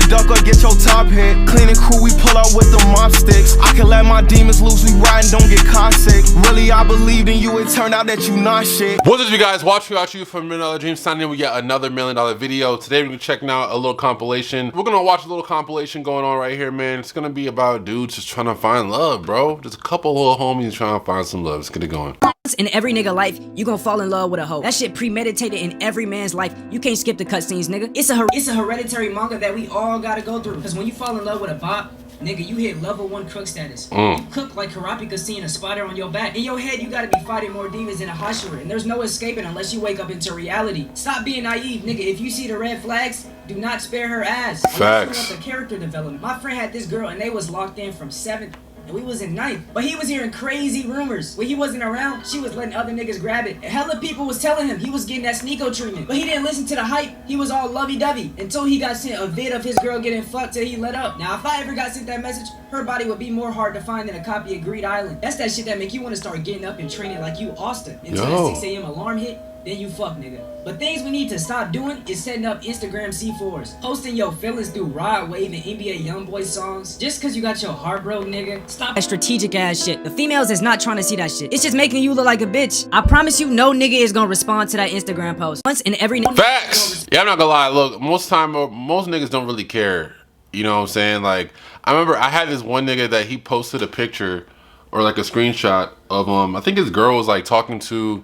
duck or get your top hit. Clean and cool, we pull out with the mop sticks. I can let my demons loose, we ride and don't get car sick. Really, I believed in you, it turned out that you not shit. What's up, you guys? WatchMeWatchYou from $1 Million Dreams. Signing in with yet another $1 Million video. Today we're gonna checking out a little compilation. We're gonna watch a little compilation going on right here, man. It's gonna be about dudes just trying to find love, bro. Just a couple little homies trying to find some love. Let's get it going. In every nigga life, you gonna fall in love with a hoe. That shit premeditated in every man's life. You can't skip the cutscenes, nigga. It's a hereditary manga that we all gotta go through. Cause when you fall in love with a bot, nigga, you hit level 1 crook status. You cook like Karapika seeing a spider on your back. In your head, you gotta be fighting more demons than a Hashira, and there's no escaping unless you wake up into reality. Stop being naive, nigga. If you see the red flags, do not spare her ass. Facts. The character development. My friend had this girl, and they was locked in from 7th. And we was in 9th, but he was hearing crazy rumors. When he wasn't around, she was letting other niggas grab it. And hella people was telling him he was getting that Sneeko treatment. But he didn't listen to the hype. He was all lovey-dovey until he got sent a vid of his girl getting fucked till he let up. Now, if I ever got sent that message, her body would be more hard to find than a copy of Greed Island. That's that shit that make you want to start getting up and training like you Austin. Until that 6 a.m. alarm hit, then you fuck, nigga. But things we need to stop doing is setting up Instagram C4s. Posting your feelings through Rod Wave and NBA Youngboy songs. Just cause you got your heart broke, nigga. Stop that strategic ass shit. The females is not trying to see that shit. It's just making you look like a bitch. I promise you, no nigga is gonna respond to that Instagram post. Once in every Facts. Yeah, I'm not gonna lie. Look, most niggas don't really care. You know what I'm saying? Like, I remember I had this one nigga that he posted a picture or like a screenshot of I think his girl was like talking to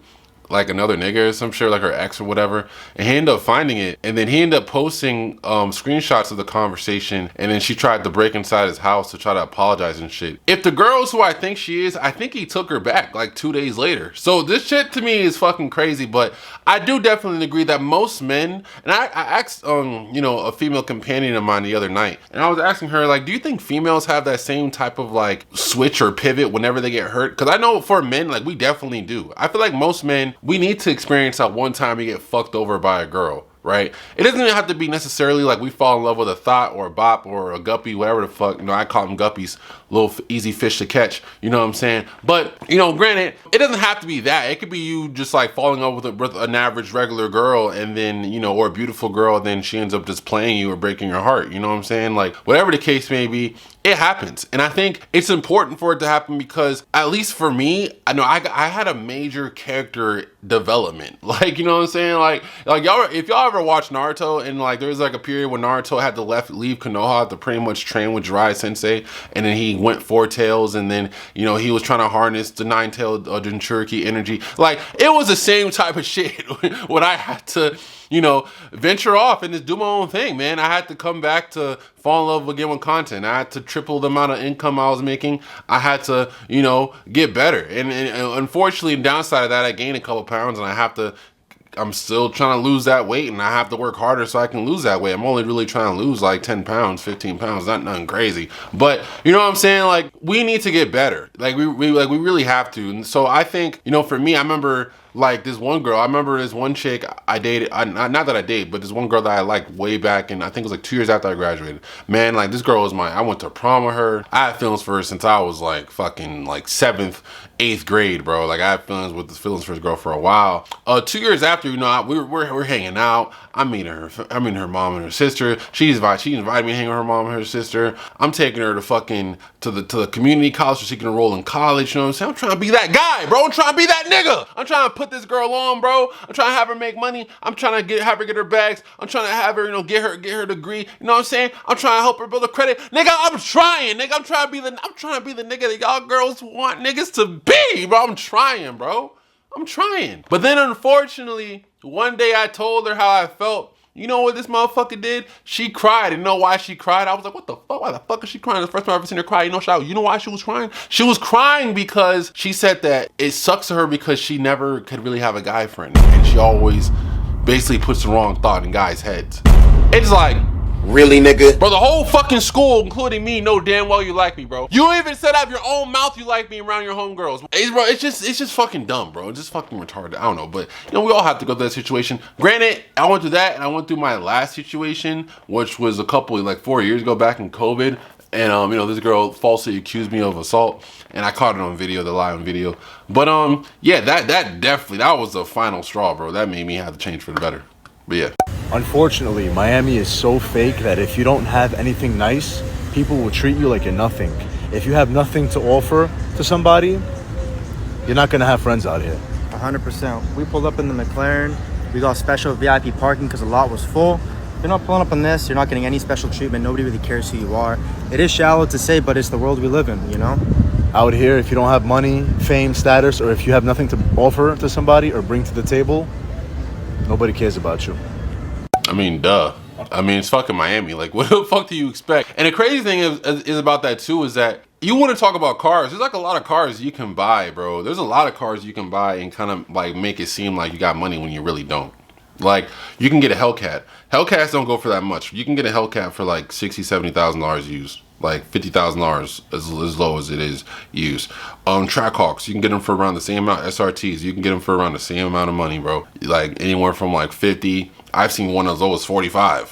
like another nigga or some shit, like her ex or whatever, and he ended up finding it, and then he ended up posting screenshots of the conversation, and then she tried to break inside his house to try to apologize and shit. If the girl's who I think she is, I think he took her back like 2 days later. So this shit to me is fucking crazy, but I do definitely agree that most men, and I asked you know, a female companion of mine the other night, and I was asking her, like, do you think females have that same type of like switch or pivot whenever they get hurt? Because I know for men, like, we definitely do. I feel like most men, we need to experience that one time we get fucked over by a girl, right? It doesn't even have to be necessarily like we fall in love with a thought or a bop or a guppy, whatever the fuck. You know, I call them guppies, little easy fish to catch, you know what I'm saying? But, you know, granted, it doesn't have to be that. It could be you just like falling in love with an average regular girl, and then, you know, or a beautiful girl, and then she ends up just playing you or breaking your heart, you know what I'm saying? Like, whatever the case may be, it happens. And I think it's important for it to happen because, at least for me, I know I had a major character development. Like, you know what I'm saying? Like y'all, if y'all ever watched Naruto, and like there was like a period when Naruto had to leave Konoha to pretty much train with Jiraiya Sensei, and then he went 4 tails, and then, you know, he was trying to harness the 9-tailed Jinchuriki energy. Like, it was the same type of shit when I had to, you know, venture off and just do my own thing, man. I had to come back to fall in love again with content. I had to triple the amount of income I was making. I had to, you know, get better. And unfortunately, the downside of that, I gained a couple pounds, and I'm still trying to lose that weight, and I have to work harder so I can lose that weight. I'm only really trying to lose like 10 pounds, 15 pounds, not nothing crazy. But you know what I'm saying? Like, we need to get better. Like, we really have to. And so I think, you know, for me, I remember like this one girl, I remember this one chick I dated, not that I dated, but this one girl that I liked way back, and I think it was like 2 years after I graduated. Man, like, this girl was I went to prom with her. I had feelings for her since I was like fucking like 7th, 8th grade, bro. Like, I had feelings for this girl for a while. 2 years after, you know, we're hanging out. I'm meeting her mom and her sister. She invited me to hang with her mom and her sister. I'm taking her to fucking to the community college so she can enroll in college. You know what I'm saying? I'm trying to be that guy, bro. I'm trying to be that nigga. I'm trying to put this girl on, bro. I'm trying to have her make money. I'm trying to have her get her bags. I'm trying to have her, you know, get her degree. You know what I'm saying? I'm trying to help her build her credit. Nigga, I'm trying, nigga. I'm trying to be the nigga that y'all girls want niggas to be, bro. I'm trying, bro. I'm trying. But then, unfortunately, one day I told her how I felt. You know what this motherfucker did? She cried. And you know why she cried? I was like, what the fuck? Why the fuck is she crying? The first time I've ever seen her cry. You know why she was crying? She was crying because she said that it sucks to her because she never could really have a guy friend. And she always basically puts the wrong thought in guys' heads. It's like, really, nigga? Bro, the whole fucking school, including me, know damn well you like me, bro. You even said out of your own mouth you like me around your homegirls. Bro, it's just fucking dumb, bro. It's just fucking retarded. I don't know, but, you know, we all have to go through that situation. Granted, I went through that, and I went through my last situation, which was a couple, like 4 years ago, back in COVID. And, you know, this girl falsely accused me of assault, and I caught it on video, the live video. But, yeah, that definitely, that was the final straw, bro. That made me have to change for the better. But yeah. Unfortunately, Miami is so fake that if you don't have anything nice, people will treat you like you're nothing. If you have nothing to offer to somebody, you're not gonna have friends out here. 100%. We pulled up in the McLaren. We got special VIP parking because the lot was full. If you're not pulling up on this, you're not getting any special treatment. Nobody really cares who you are. It is shallow to say, but it's the world we live in, you know? Out here, if you don't have money, fame, status, or if you have nothing to offer to somebody or bring to the table, nobody cares about you. I mean, duh. I mean, it's fucking Miami. Like, what the fuck do you expect? And the crazy thing is about that too is that you want to talk about cars. There's like a lot of cars you can buy, bro. There's a lot of cars you can buy and kind of like make it seem like you got money when you really don't. Like, you can get a Hellcat. Hellcats don't go for that much. You can get a Hellcat for like $60,000, $70,000 used. Like $50,000 as low as it is used. Trackhawks, you can get them for around the same amount. SRTs, you can get them for around the same amount of money, bro. Like anywhere from like 50. I've seen one as low as 45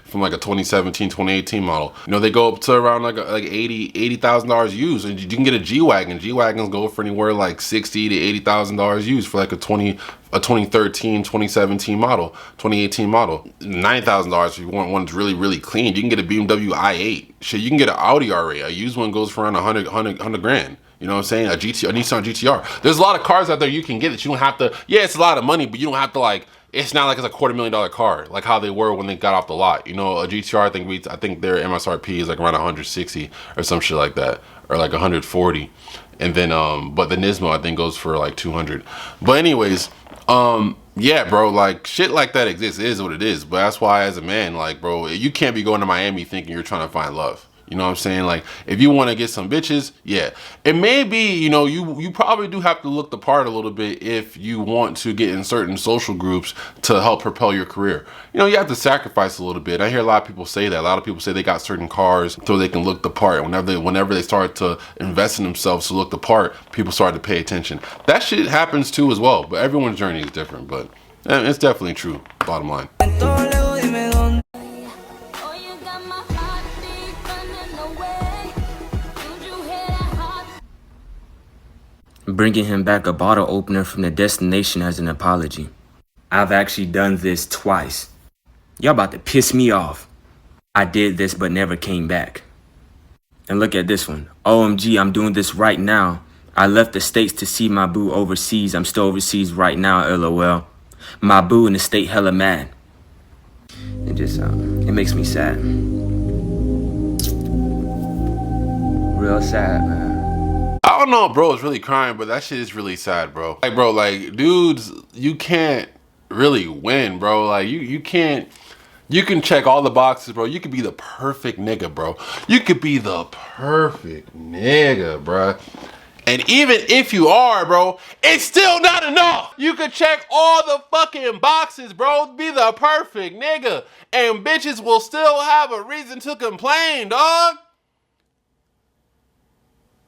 from like a 2017, 2018 model. You know, they go up to around like $80,000 used, and you can get a G-Wagon. G-Wagons go for anywhere like $60,000 to $80,000 used for like a 2013, 2017 model, 2018 model. $9,000 if you want one that's really, really clean. You can get a BMW i8. Shit, you can get an Audi R8. A used one goes for around 100 grand. You know what I'm saying? A Nissan GTR. There's a lot of cars out there you can get that you don't have to, yeah, it's a lot of money, but you don't have to like, it's not like it's a $250,000 car, like how they were when they got off the lot. You know, a GTR, I think their MSRP is like around 160 or some shit like that, or like 140. And then, but the Nismo I think goes for like 200. But anyways, yeah, bro, like shit like that exists. It is what it is. But that's why, as a man, like, bro, you can't be going to Miami thinking you're trying to find love. You know what I'm saying? Like, if you want to get some bitches, yeah. It may be, you know, you probably do have to look the part a little bit if you want to get in certain social groups to help propel your career. You know, you have to sacrifice a little bit. I hear a lot of people say that. A lot of people say they got certain cars so they can look the part. Whenever they start to invest in themselves to look the part, people start to pay attention. That shit happens too as well, but everyone's journey is different. But it's definitely true, bottom line. Bringing him back a bottle opener from the destination as an apology. I've actually done this twice. Y'all about to piss me off. I did this but never came back. And look at this one. OMG, I'm doing this right now. I left the States to see my boo overseas. I'm still overseas right now, LOL. My boo in the state hella mad. It just, it makes me sad. Real sad, man. I don't know, bro, is really crying, but that shit is really sad, bro. Like, bro, like, dudes, you can't really win, bro. Like, you can't, you can check all the boxes, bro. You could be the perfect nigga, bro. You could be the perfect nigga, bro. And even if you are, bro, it's still not enough. You could check all the fucking boxes, bro. Be the perfect nigga. And bitches will still have a reason to complain, dog.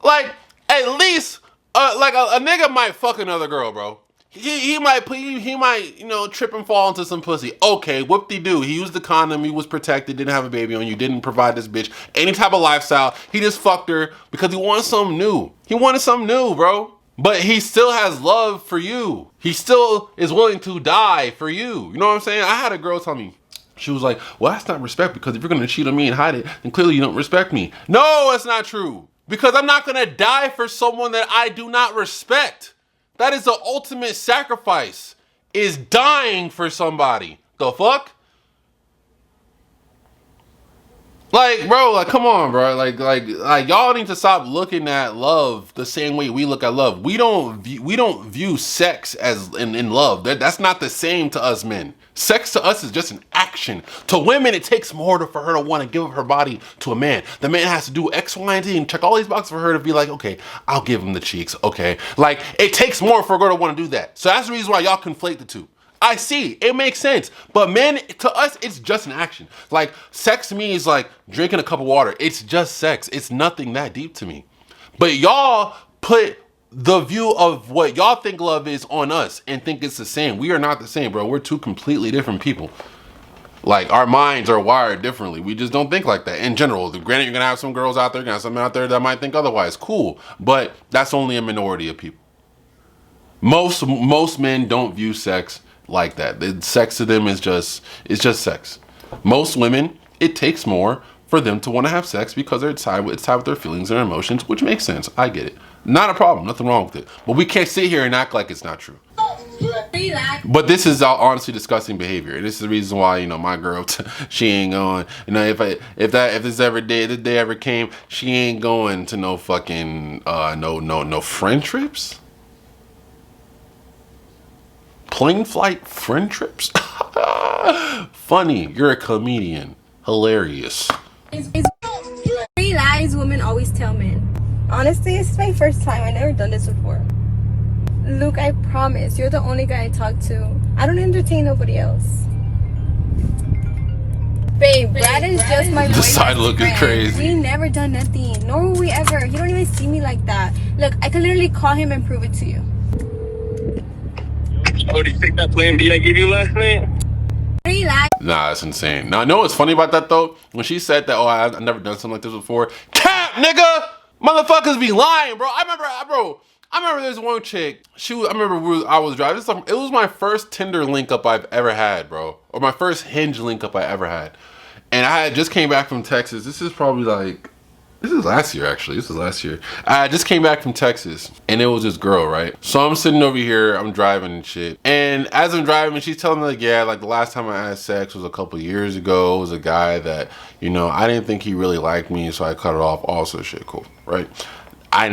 Like, at least, like a nigga might fuck another girl, bro. He might, you know, trip and fall into some pussy. Okay, whoop-de-doo. He used the condom. He was protected. Didn't have a baby on you. Didn't provide this bitch any type of lifestyle. He just fucked her because he wanted something new. He wanted something new, bro. But he still has love for you. He still is willing to die for you. You know what I'm saying? I had a girl tell me, she was like, well, that's not respect, because if you're going to cheat on me and hide it, then clearly you don't respect me. No, it's not true. Because I'm not going to die for someone that I do not respect. That is the ultimate sacrifice, is dying for somebody. The fuck? Like, bro, like, come on, bro. Like, y'all need to stop looking at love the same way we look at love. We don't view sex as in love. That's not the same to us men. Sex to us is just an action. To women, it takes more for her to want to give up her body to a man. The man has to do X, Y, and Z and check all these boxes for her to be like, okay, I'll give him the cheeks, okay. Like, it takes more for a girl to want to do that. So that's the reason why y'all conflate the two. I see, it makes sense. But men, to us, it's just an action. Like, sex to me is like drinking a cup of water. It's just sex. It's nothing that deep to me. But y'all put the view of what y'all think love is on us and think it's the same. We are not the same, bro. We're two completely different people. Like, our minds are wired differently. We just don't think like that in general. Granted, you're gonna have some girls out there, you're gonna have some out there that might think otherwise. Cool. But that's only a minority of people. Most men don't view sex like that. The sex to them is just, it's just sex. Most women, it takes more for them to want to have sex because it's tied with their feelings and their emotions, which makes sense. I get it. Not a problem. Nothing wrong with it. But we can't sit here and act like it's not true. But this is honestly disgusting behavior, and this is the reason why, you know, my girl, she ain't going. You know, if this day ever came, she ain't going to no fucking no friend trips, plane flight friend trips. Funny, you're a comedian, hilarious. It's three lies women always tell men. Honestly, it's my first time. I never done this before. Luke, I promise, you're the only guy I talk to. I don't entertain nobody else. Babe, Brad is just my boyfriend. The side look is crazy. We never done nothing, nor will we ever. He don't even see me like that. Look, I can literally call him and prove it to you. Oh, did you take that plan B I gave you last night? Nah, that's insane. Now, I know what's funny about that though? When she said that, oh, I've never done something like this before. Cap, nigga! Motherfuckers be lying, bro. I remember there's one chick. I was driving. It was my first Tinder link up I've ever had, bro. Or my first Hinge link up I ever had. And I had just came back from Texas. This is last year, actually. This is last year. I just came back from Texas, and it was this girl, right? So I'm sitting over here, I'm driving and shit. And as I'm driving, she's telling me, like, yeah, like the last time I had sex was a couple years ago. It was a guy that, you know, I didn't think he really liked me, so I cut it off. Also, shit, cool, right? I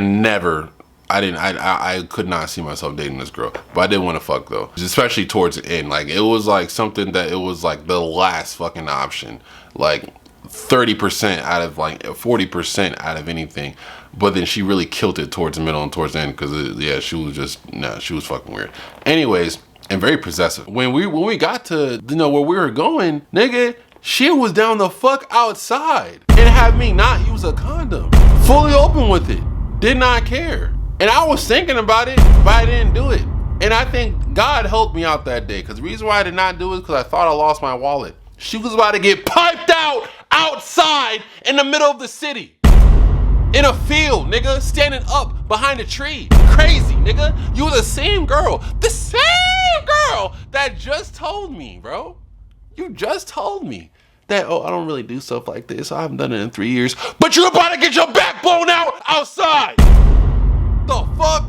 could not see myself dating this girl, but I didn't want to fuck though. Especially towards the end. Like, it was like something that it was like the last fucking option. Like, 30% out of like 40% out of anything, but then she really killed it towards the middle and towards the end because yeah, she was fucking weird. Anyways, and very possessive. When we got to, you know, where we were going, nigga, she was down the fuck outside and had me not use a condom, fully open with it, did not care. And I was thinking about it, but I didn't do it. And I think God helped me out that day, because the reason why I did not do it is because I thought I lost my wallet. She was about to get piped out outside in the middle of the city. In a field, nigga, standing up behind a tree. Crazy, nigga. You were the same girl that just told me, bro. You just told me that, oh, I don't really do stuff like this. I haven't done it in 3 years. But you're about to get your backbone out outside. The fuck?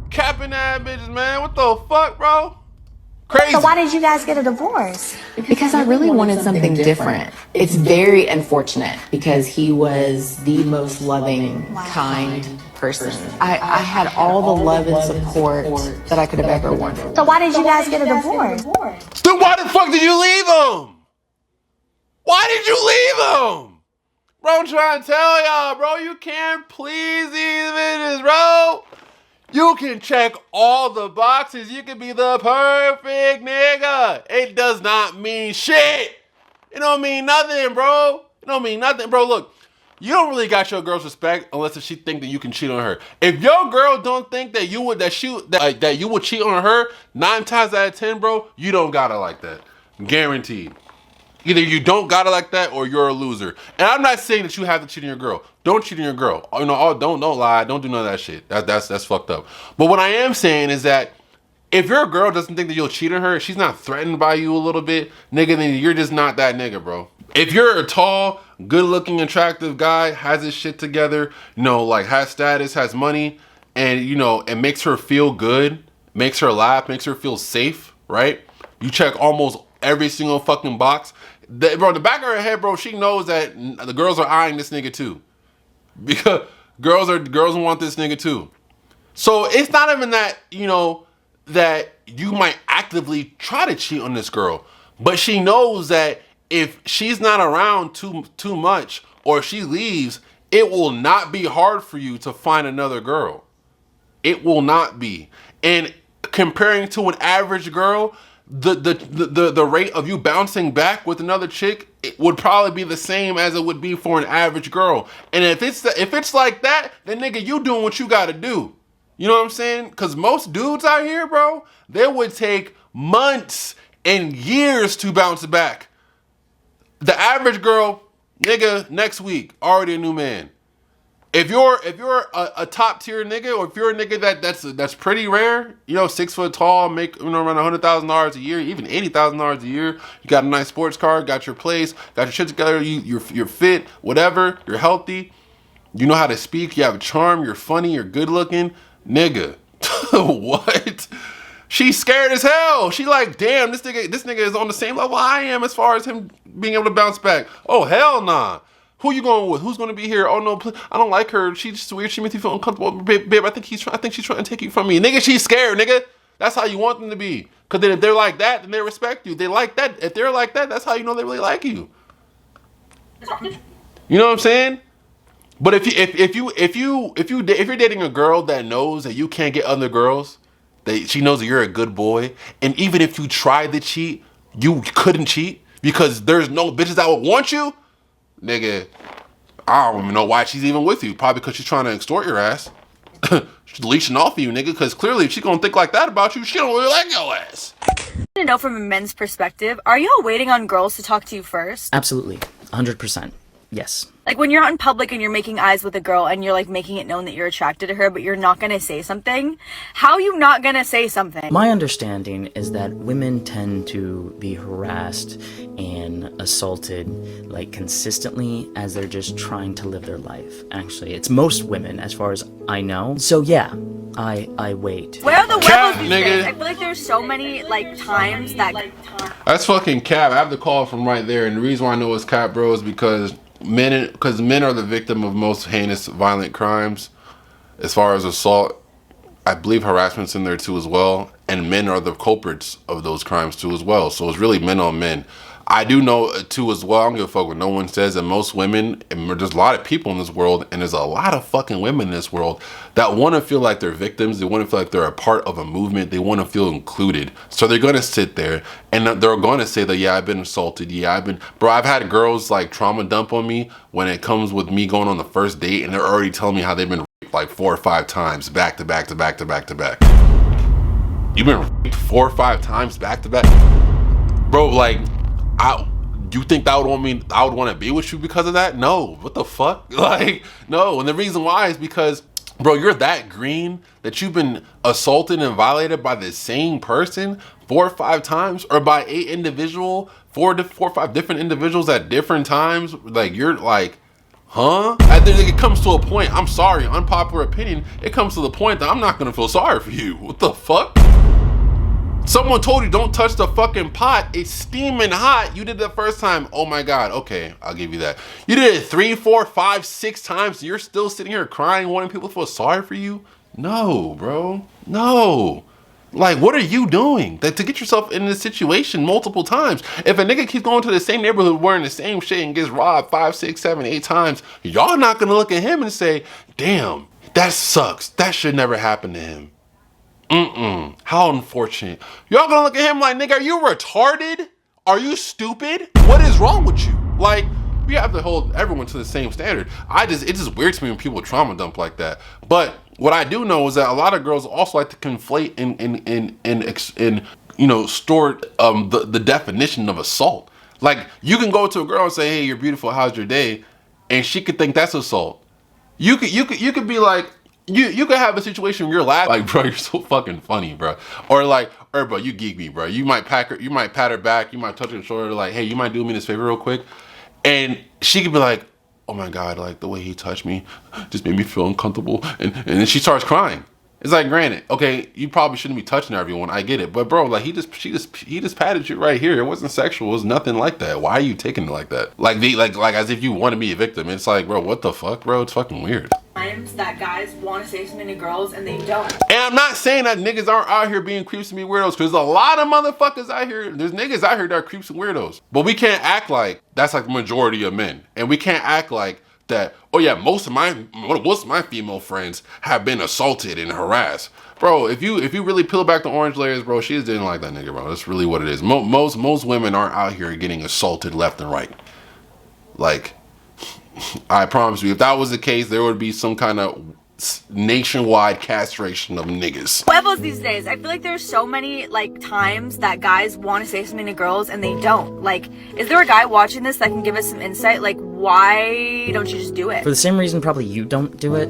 Capping that bitches, man. What the fuck, bro? Crazy. So why did you guys get a divorce? Because I really wanted something different. It's very unfortunate because he was the most loving, kind person. I had all the love and support that I could have ever wanted. So why did you guys get a divorce? Then why the fuck did you leave him? Why did you leave him? Bro, I'm trying to tell y'all, bro, you can't please these bitches, bro. You can check all the boxes. You can be the perfect nigga. It does not mean shit. It don't mean nothing, bro. It don't mean nothing, bro. Look, you don't really got your girl's respect unless if she think that you can cheat on her. If your girl don't think that you would cheat on her 9 times out of 10, bro, you don't got her like that. Guaranteed. Either you don't got it like that or you're a loser. And I'm not saying that you have to cheat on your girl. Don't cheat on your girl. You know, don't lie. Don't do none of that shit. That's fucked up. But what I am saying is that if your girl doesn't think that you'll cheat on her, she's not threatened by you a little bit, nigga, then you're just not that nigga, bro. If you're a tall, good-looking, attractive guy, has his shit together, you know, like has status, has money, and you know, it makes her feel good, makes her laugh, makes her feel safe, right? You check almost every single fucking box. Bro, the back of her head, bro, she knows that the girls are eyeing this nigga too. Because girls want this nigga too. So it's not even that, you know, that you might actively try to cheat on this girl. But she knows that if she's not around too much or she leaves, it will not be hard for you to find another girl. It will not be. And comparing to an average girl, the rate of you bouncing back with another chick, it would probably be the same as it would be for an average girl. And if it's like that, then nigga, you doing what you gotta do. You know what I'm saying? Because most dudes out here, bro, they would take months and years to bounce back. The average girl, nigga, next week, already a new man. if you're a top tier nigga, or if you're a nigga that's pretty rare, you know, 6 foot tall, make, you know, around $100,000 a year, even $80,000 a year, you got a nice sports car, got your place, got your shit together, you're fit, whatever, you're healthy, you know how to speak, you have a charm, you're funny, you're good looking, nigga. What? She's scared as hell. She like, damn, this nigga is on the same level I am as far as him being able to bounce back. Oh, hell nah. Who you going with? Who's going to be here? Oh, no, I don't like her. She's just weird. She makes me feel uncomfortable. Babe, I think she's trying to take you from me. Nigga, she's scared, nigga. That's how you want them to be. Because then if they're like that, then they respect you. They like that. If they're like that, that's how you know they really like you. You know what I'm saying? But if you're dating a girl that knows that you can't get other girls, she knows that you're a good boy, and even if you tried to cheat, you couldn't cheat because there's no bitches that would want you, nigga. I don't even know why she's even with you. Probably because she's trying to extort your ass. She's leeching off of you, nigga. Because clearly, if she's gonna think like that about you, she don't really like your ass. To know from a men's perspective, are y'all waiting on girls to talk to you first? Absolutely, 100%. Yes. Like when you're out in public and you're making eyes with a girl and you're like making it known that you're attracted to her, but you're not gonna say something. How are you not gonna say something? My understanding is that women tend to be harassed and assaulted like consistently as they're just trying to live their life. Actually, it's most women as far as I know. So yeah, I wait. Where are the huevos these days? I feel like there's so many like times that that's fucking cap. I have the call from right there, and the reason why I know it's cap, bro, is because men are the victim of most heinous violent crimes. As far as assault, I believe harassment's in there too as well, and men are the culprits of those crimes too as well. So it's really men on men. I do know too as well, I don't give a fuck what no one says, that most women, and there's a lot of people in this world, and there's a lot of fucking women in this world that want to feel like they're victims. They want to feel like they're a part of a movement. They want to feel included. So they're going to sit there and they're going to say that, yeah, I've been assaulted. Yeah, I've had girls like trauma dump on me when it comes with me going on the first date, and they're already telling me how they've been raped like 4 or 5 times back to back to back to back to back. You've been raped 4 or 5 times back to back? Bro, like, you think that would want me? I would want to be with you because of that? No. What the fuck? Like, no. And the reason why is because, bro, you're that green that you've been assaulted and violated by the same person 4 or 5 times, or by 4 or 5 different individuals at different times. Like, you're like, huh? I think it comes to a point. I'm sorry, unpopular opinion. It comes to the point that I'm not gonna feel sorry for you. What the fuck? Someone told you don't touch the fucking pot. It's steaming hot. You did it the first time. Oh my God. Okay, I'll give you that. You did it 3, 4, 5, 6 times. You're still sitting here crying, wanting people to feel sorry for you? No, bro. No. Like, what are you doing to get yourself in this situation multiple times? If a nigga keeps going to the same neighborhood wearing the same shit and gets robbed 5, 6, 7, 8 times, y'all not gonna look at him and say, damn, that sucks. That should never happen to him. How unfortunate. Y'all gonna look at him like, nigga, are you retarded? Are you stupid? What is wrong with you? Like, we have to hold everyone to the same standard. It's just weird to me when people trauma dump like that. But what I do know is that a lot of girls also like to conflate and you know, store the definition of assault. Like, you can go to a girl and say, hey, you're beautiful, how's your day? And she could think that's assault. You could be like, you could have a situation where you're laughing like, bro, you're so fucking funny, bro. Or bro, you geek me, bro. You might pat her back, you might touch her shoulder, like, hey, you might do me this favor real quick. And she could be like, oh my God, like the way he touched me just made me feel uncomfortable. And then she starts crying. It's like, granted, okay, you probably shouldn't be touching everyone. I get it, but bro, like he just patted you right here. It wasn't sexual. It was nothing like that. Why are you taking it like that? Like as if you want to be a victim. It's like, bro, what the fuck, bro? It's fucking weird. Times that guys want to say something to girls and they don't. And I'm not saying that niggas aren't out here being creeps and be weirdos, because a lot of motherfuckers out here. There's niggas out here that are creeps and weirdos. But we can't act like that's like the majority of men, and we can't act like that, oh yeah, most of my female friends have been assaulted and harassed. Bro, if you really peel back the orange layers, bro, she just didn't like that nigga, bro. That's really what it is. Most women aren't out here getting assaulted left and right. Like, I promise you, if that was the case, there would be some kind of nationwide castration of niggas. Huevos these days. I feel like there's so many like times that guys want to say something to girls and they don't. Like, is there a guy watching this that can give us some insight? Like, why don't you just do it? For the same reason probably you don't do it.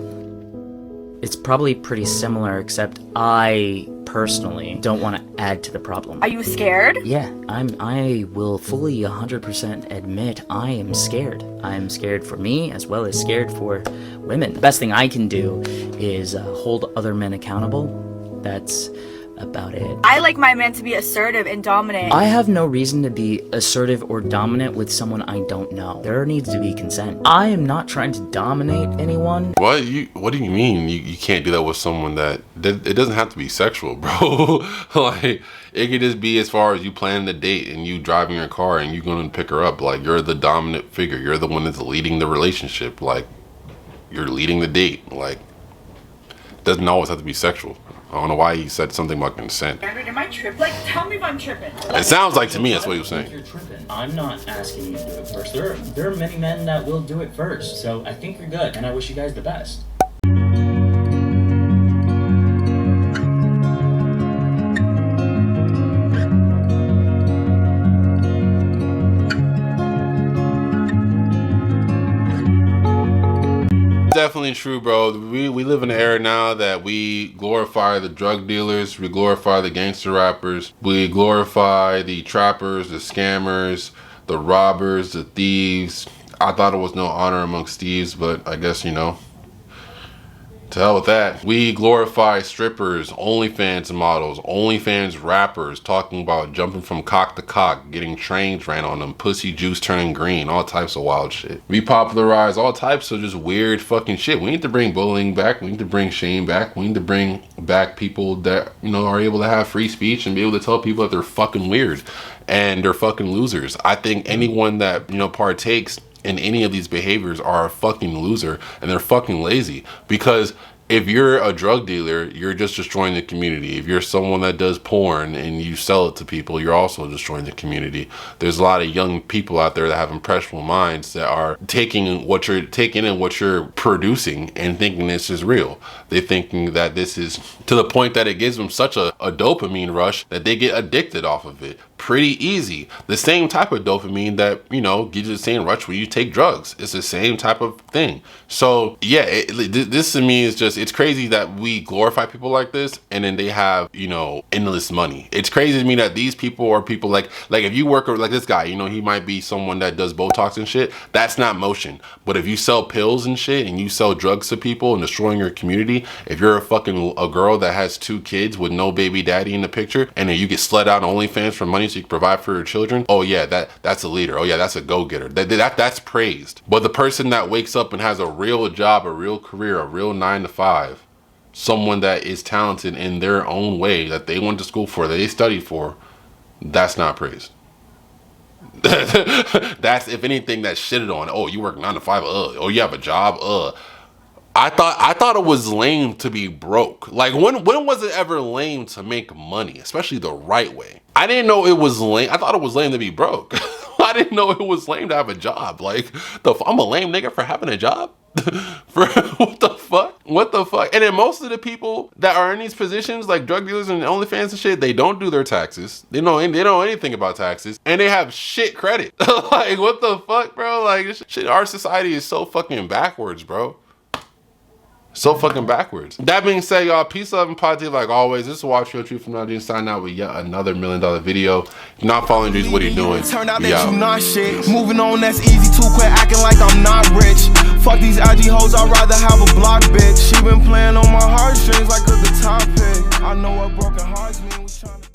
It's probably pretty similar, except I personally don't want to add to the problem. Are you scared? Yeah, I will fully 100% admit I am scared. I am scared for me as well as scared for women. The best thing I can do is hold other men accountable. That's about it. I like my man to be assertive and dominant. I have no reason to be assertive or dominant with someone I don't know. There needs to be consent. I am not trying to dominate anyone. What do you mean you can't do that with someone that it doesn't have to be sexual, bro? Like, it could just be as far as you planning the date and you driving your car and you going to pick her up. Like, you're the dominant figure. You're the one that's leading the relationship. Like, you're leading the date. Like, it doesn't always have to be sexual. I don't know why he said something about consent. Am I tripping? Like, tell me if I'm tripping. It sounds like to me that's what he was saying. You're tripping. I'm not asking you to do it first. There are many men that will do it first. So I think you're good, and I wish you guys the best. Definitely true, bro. We live in an era now that we glorify the drug dealers, we glorify the gangster rappers, we glorify the trappers, the scammers, the robbers, the thieves. I thought it was no honor amongst thieves, but I guess, you know, to hell with that. We glorify strippers, OnlyFans models, OnlyFans rappers, talking about jumping from cock to cock, getting trains ran on them, pussy juice turning green, all types of wild shit. We popularize all types of just weird fucking shit. We need to bring bullying back. We need to bring shame back. We need to bring back people that, you know, are able to have free speech and be able to tell people that they're fucking weird and they're fucking losers. I think anyone that, you know, partakes in any of these behaviors are a fucking loser and they're fucking lazy. Because if you're a drug dealer, you're just destroying the community. If you're someone that does porn and you sell it to people, you're also destroying the community. There's a lot of young people out there that have impressionable minds that are taking in what you're producing and thinking this is real. They're thinking that this is, to the point that it gives them such a dopamine rush that they get addicted off of it pretty easy. The same type of dopamine that, you know, gives you the same rush when you take drugs. It's the same type of thing. So yeah, this to me is just, it's crazy that we glorify people like this and then they have, you know, endless money. It's crazy to me that these people are people like if you work like this guy, you know, he might be someone that does Botox and shit. That's not motion. But if you sell pills and shit and you sell drugs to people and destroying your community, if you're a girl that has 2 kids with no baby daddy in the picture and then you get slid out on OnlyFans for money so you can provide for your children, oh yeah, that's a leader. Oh yeah, that's a go-getter. That's praised. But the person that wakes up and has a real job, a real career, a real 9 to 5, someone that is talented in their own way, that they went to school for, that they studied for, that's not praised. That's, if anything, that's shitted on. Oh, you work 9 to 5, oh, you have a job, I thought it was lame to be broke. Like, when was it ever lame to make money, especially the right way? I didn't know it was lame. I thought it was lame to be broke. I didn't know it was lame to have a job. Like, I'm a lame nigga for having a job? For what the fuck? What the fuck? And then most of the people that are in these positions, like drug dealers and OnlyFans and shit, they don't do their taxes. They don't know anything about taxes, and they have shit credit. Like, what the fuck, bro? Like, shit, our society is so fucking backwards, bro. So fucking backwards. That being said, y'all, peace, love, and positive like always. This is WatchMeWatchYou from now. Signing out with yet another $1 million video. If you're not following Drees, what are you doing? Turn out that you not shit. Moving on, that's easy too. Quit acting like I'm not rich. Fuck these IG hoes, I'd rather have a block bitch. She been playing on my heartstrings like a guitar pick. I know what broken hearts mean.